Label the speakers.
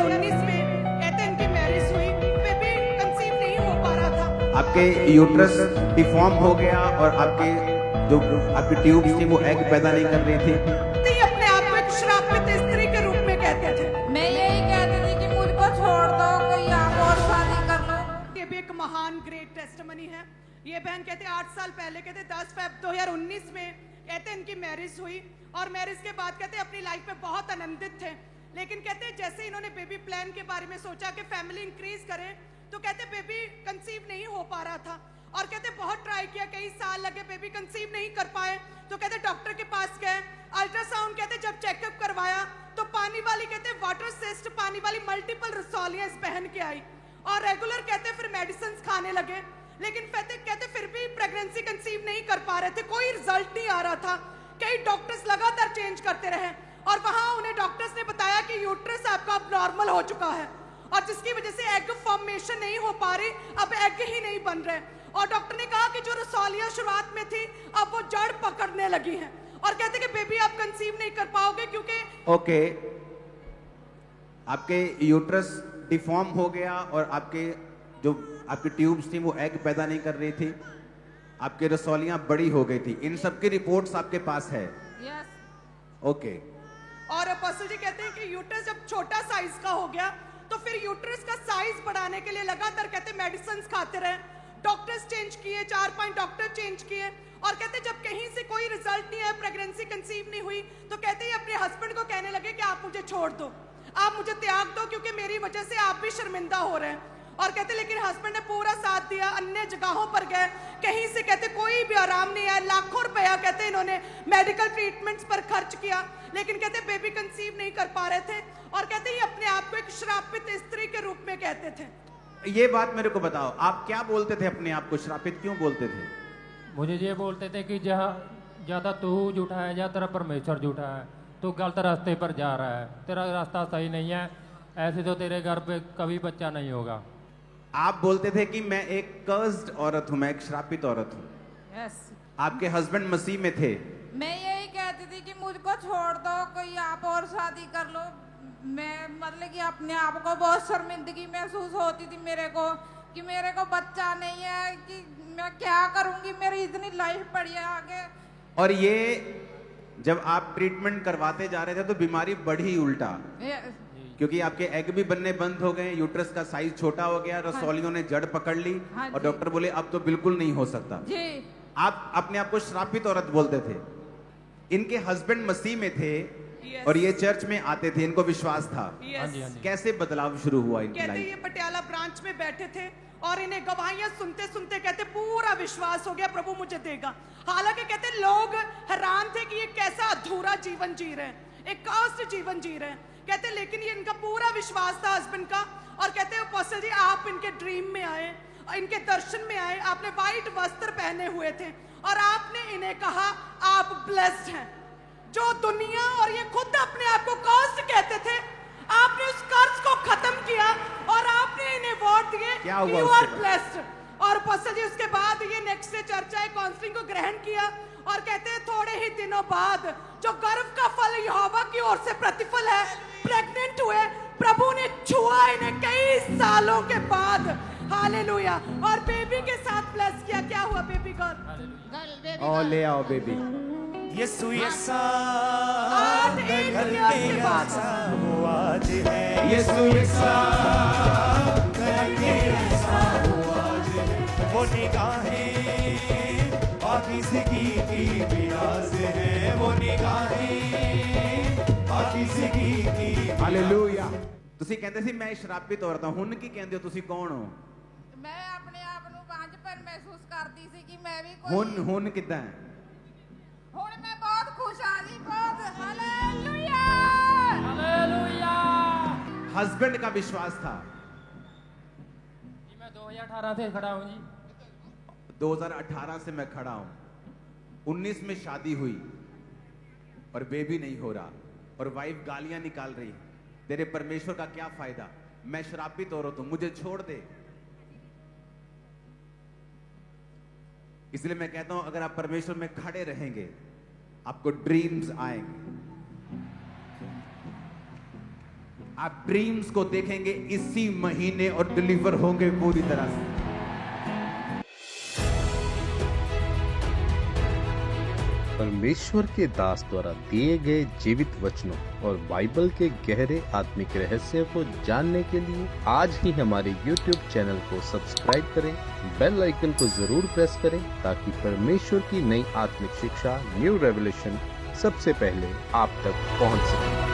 Speaker 1: 2019 में कहते इनकी मैरिज हुई, बेबी कंसीव नहीं हो पा रहा था।
Speaker 2: आपके यूट्रस डिफॉर्म हो गया और आपके जो आपकी ट्यूब्स थी वो एग पैदा नहीं कर रही थी।
Speaker 1: तो ये अपने आप को एक श्रापित स्त्री के रूप में कहते थे।
Speaker 3: मैं यही कहती थी कि मुझको छोड़ दो, कोई आप और शादी कर लो।
Speaker 1: ये भी एक महान ग्रेट टेस्टिमनी है। ये बहन कहते 8 साल पहले कहते 10 फेब 2019 में कहते इनकी मैरिज हुई और मैरिज के बाद कहते अपनी लाइफ में बहुत आनंदित थे, लेकिन कहते जैसे इन्होंने बेबी प्लान के बारे में सोचा कि फैमिली इंक्रीज करें, तो कहते बेबी कंसीव नहीं हो पा रहा था और कहते बहुत ट्राई किया, कई साल लगे, बेबी कंसीव नहीं कर पाए। तो कहते डॉक्टर के पास गए, अल्ट्रासाउंड कहते जब चेकअप करवाया तो पानी वाली कहते वाटर सिस्ट पानी वाली मल्टीपल रसौलियां इस बहन के आई और रेगुलर कहते फिर मेडिसिन खाने लगे, लेकिन कहते फिर भी प्रेगनेंसी कंसीव नहीं कर पा रहे थे, कोई रिजल्ट नहीं आ रहा था। कई डॉक्टर्स लगातार चेंज करते रहे और वहां उन्हें डॉक्टर्स ने बताया कि यूट्रस आपका अब नॉर्मल हो चुका है और जिसकी वजह से एग फॉर्मेशन नहीं हो पा रही, अब एग ही नहीं बन रहे और डॉक्टर ने कहा कि जो रसौलियां शुरुआत में थी अब वो जड़ पकड़ने लगी हैं और कहते कि बेबी आप कंसीव नहीं कर पाओगे क्योंकि
Speaker 2: ओके, आपके यूट्रस डिफॉर्म हो गया और आपके जो आपकी ट्यूब्स थी वो एग पैदा नहीं कर रही थी, आपकी रसौलियां बड़ी हो गई थी, इन सब की रिपोर्ट्स आपके पास है?
Speaker 3: यस।
Speaker 2: ओके।
Speaker 1: और अपोस्टल जी कहते हैं कि यूट्रस जब छोटा साइज का हो गया तो फिर यूट्रस का साइज बढ़ाने के लिए लगातार कहते मेडिसिन खाते रहे, डॉक्टर्स चेंज किए, 4-5 डॉक्टर चेंज किए और कहते जब कहीं से कोई रिजल्ट नहीं आया, प्रेगनेंसी कंसीव नहीं हुई, तो कहते हैं अपने हस्बैंड को कहने लगे कि आप मुझे छोड़ दो, आप मुझे त्याग दो क्योंकि मेरी वजह से आप भी शर्मिंदा हो रहे हैं। और कहते लेकिन हस्बैंड ने पूरा साथ दिया, अन्य जगहों पर गए, कहीं से कहते कोई भी आराम नहीं आया, लाखों रुपया कहते इन्होंने मेडिकल ट्रीटमेंट्स पर खर्च किया, लेकिन कहते बेबी कंसीव नहीं कर पा रहे थे और कहते ये अपने आप को एक श्रापित स्त्री के रूप में कहते थे।
Speaker 2: ये बात मेरे को बताओ, आप क्या बोलते थे अपने आप को, श्रापित क्यों बोलते थे?
Speaker 4: मुझे ये बोलते थे कि जहाँ ज़्यादा तू झूठा है या तेरा परमेश्वर झूठा है, तू गलत रास्ते पर जा रहा है, तेरा रास्ता सही नहीं है, ऐसे तो तेरे घर पे कभी बच्चा नहीं होगा।
Speaker 2: आप बोलते थे कि मैं एक कर्स्ड औरत हूं, मैं एक श्रापित औरत हूं।
Speaker 3: यस।
Speaker 2: आपके हस्बैंड मसीह में थे।
Speaker 3: मैं यही कहती थी कि मुझको छोड़ दो, कोई आप और शादी कर लो। मैं मतलब कि अपने आप को बहुत शर्मिंदगी महसूस होती थी मेरे को कि मेरे को बच्चा नहीं है, कि मैं क्या करूंगी, मेरी इतनी लाइफ पड़ी है आगे।
Speaker 2: और ये जब आप ट्रीटमेंट करवाते जा रहे थे तो बीमारी बढ़ी उल्टा, क्योंकि आपके एग भी बनने बंद हो गए, यूट्रस का साइज छोटा हो गया, रसौलियों ने जड़ पकड़ ली और डॉक्टर बोले अब तो बिल्कुल नहीं हो सकता
Speaker 3: जी।
Speaker 2: आप अपने आप को श्रापित औरत बोलते थे। इनके हस्बैंड मसीह में थे
Speaker 1: Yes.
Speaker 2: और ये चर्च में आते थे, इनको विश्वास था।
Speaker 1: Yes.
Speaker 4: हाँ जी, हाँ जी।
Speaker 2: कैसे बदलाव शुरू हुआ इनकी
Speaker 1: कहते
Speaker 2: लाइफ?
Speaker 1: ये पटियाला ब्रांच में बैठे थे और इन्हें गवाहियां सुनते सुनते कहते पूरा विश्वास हो गया प्रभु मुझे देगा। हालांकि कहते लोग हैरान थे कि ये कैसा अधूरा जीवन जी रहे हैं, एक कास्ट जीवन जी रहे हैं। कहते लेकिन ये इनका पूरा विश्वास था हस्बैंड का और कहते अपोस्टल जी आप इनके ड्रीम में आए, इनके दर्शन में आए, आपने व्हाइट वस्त्र पहने हुए थे और आपने इन्हें कहा आप ब्लेस्ड हैं। जो दुनिया और ये खुद अपने आप को कर्स्ड कहते थे, आपने उस कर्ज को खत्म किया और आपने इन्हें वोट दिए,
Speaker 2: क्या हुआ
Speaker 1: यू
Speaker 2: उसके
Speaker 1: आर
Speaker 2: बाद?
Speaker 1: ब्लेस्ड। और अपोस्टल जी उसके बाद ये नेक्स्ट डे चर्च आए, काउंसलिंग को ग्रहण किया और कहते हैं थोड़े ही दिनों बाद जो गर्भ का फल यहोवा की ओर से प्रतिफल है, प्रेग्नेंट हुए, प्रभु ने छुआ इन्हें कई सालों के बाद, हालेलुया, और बेबी के साथ ब्लेस किया। क्या हुआ बेबी गर्ल?
Speaker 2: और ले आओ बेबी।
Speaker 5: यीशु यसा
Speaker 1: 8 years के बाद
Speaker 5: वो आज है,
Speaker 2: यीशु यीशु
Speaker 5: वो निगाहें पाकीज़गी की बिराज है, वो निगाहें पाकीज़गी की।
Speaker 2: हालेलुया। ਤੁਸੀਂ ਕਹਿੰਦੇ ਸੀ ਮੈਂ ਸ਼ਰਾਪਿਤ ਔਰਤ ਹਾਂ, ਹੁਣ ਕੀ ਕਹਿੰਦੇ ਹੋ, ਤੁਸੀਂ ਕੌਣ ਹੋ?
Speaker 3: मैं अपने आप ਨੂੰ ਬਾਂਝਪਨ महसूस करती सी कि मैं भी
Speaker 2: ਹੁਣ
Speaker 3: कोई
Speaker 2: ਹੁਣ ਕਿਦਾਂ ਹੈ?
Speaker 3: ਹੁਣ मैं बहुत खुश हाँ जी, बहुत हालेलुया।
Speaker 4: हालेलुया।
Speaker 2: हस्बैंड का विश्वास था।
Speaker 4: जी मैं 2018 से खड़ा हूँ जी।
Speaker 2: 2018 से मैं खड़ा हूं, 19 में शादी हुई और बेबी नहीं हो रहा और वाइफ गालियां निकाल रही, तेरे परमेश्वर का क्या फायदा, मैं श्रापित औरत हूं, मुझे छोड़ दे। इसलिए मैं कहता हूं अगर आप परमेश्वर में खड़े रहेंगे आपको ड्रीम्स आएंगे। आप ड्रीम्स को देखेंगे इसी महीने और डिलीवर होंगे पूरी तरह से।
Speaker 6: परमेश्वर के दास द्वारा दिए गए जीवित वचनों और बाइबल के गहरे आत्मिक रहस्यों को जानने के लिए आज ही हमारे YouTube चैनल को सब्सक्राइब करें, बेल आइकन को जरूर प्रेस करें ताकि परमेश्वर की नई आत्मिक शिक्षा न्यू रेवलेशन सबसे पहले आप तक पहुंच सके।